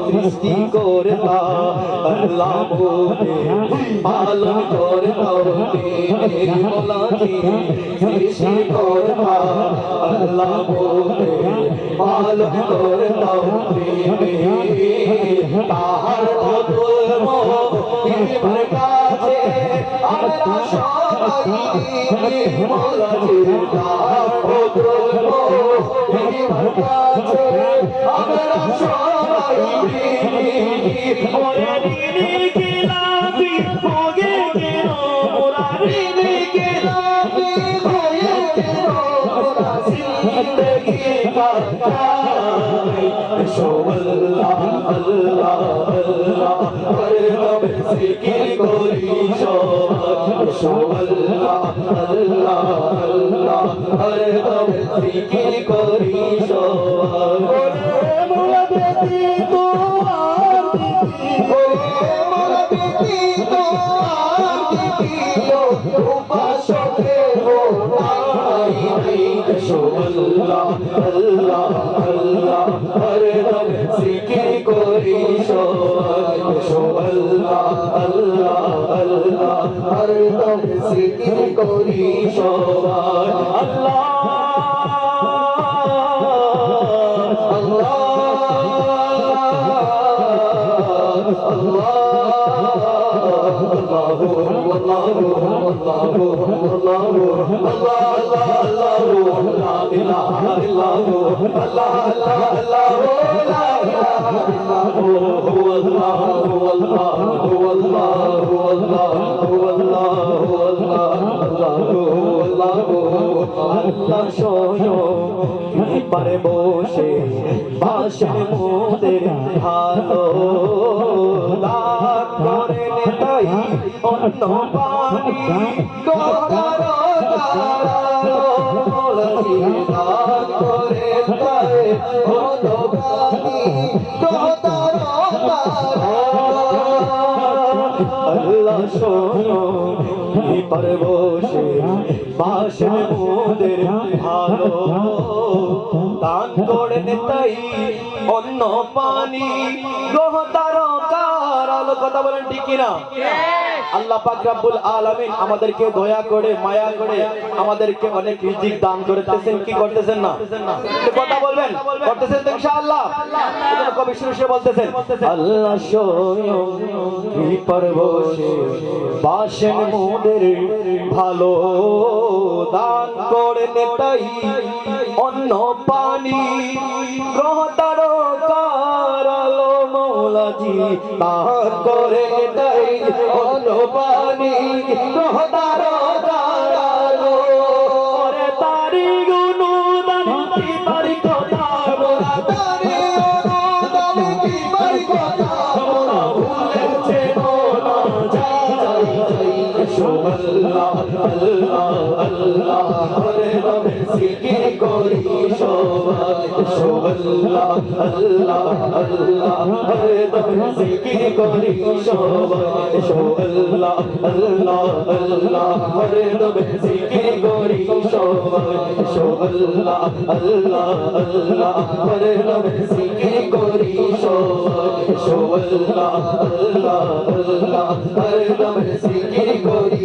সৃষ্টি করতা আল্লাহ মোদের পালন করতাও মোলাজি সৃষ্টি করতা আল্লাহ মোদের পালন করতাও তাহার বদল মোদের কাছে আমরা সবাই মোলাজি তাহার বদল মোদের কাছে আমরা সবাই ওরে রিনি কি লাভি হোগে কেন মোরা রিনি কি লাভি হোগে কেন মোরা জিন্দগি কা আল্লাহ আল্লাহ আল্লাহ হরদম জিকির করি আল্লাহ আল্লাহ আল্লাহ হরদম জিকির করি মোরা বেতি তো উপাসকে আল্লাহ আল্লাহ আল্লাহ হরদম জিকির করি আল্লাহ আল্লাহ আল্লাহ হরদম জিকির করি আল্লাহ পারে বসে বাসের মোদের ভালো দান করে নেতাই অন্য পানি গড়ার দান করে তাই অন্য পানি গড়ার আল্লাহ শোনো পারে বসে বাসের মোদের ভালো দান করে নেতাই অন্য পানি গ্রহ তারকার আলো কথা বলেন ঠিক কিনা আল্লাহ পাক রব্বুল আলামিন আমাদেরকে দয়া করে মায়া করে আমাদেরকে অনেক রিজিক দান করতেছেন কি করতেছেন না কথা বলবেন করতেছেন তো ইনশাআল্লাহ এটা কবি শুরু বলতেছেন আল্লাহ স্বয়ং কৃপার বসে বাসেন মোদের ভালো দান করে নেতাই অন্য পানি গ্রহ তারকার আলো মৌলাজি দান করে নেতাই অন্য পানি গ্রহ তারকার আলো ওরে তারি গুণদান কি তারি কথা মোরা তারি গুণদান কি তারি কথা মোরা ভুলেছে না যাই আল্লাহ আল্লাহ আল্লাহ হরদম জিকির করি আল্লাহ আল্লাহ আল্লাহ হরদম জিকির করি আল্লাহ আল্লাহ আল্লাহ হরদম জিকির করি আল্লাহ আল্লাহ আল্লাহ হরদম জিকির করি আল্লাহ আল্লাহ আল্লাহ হরদম জিকির করি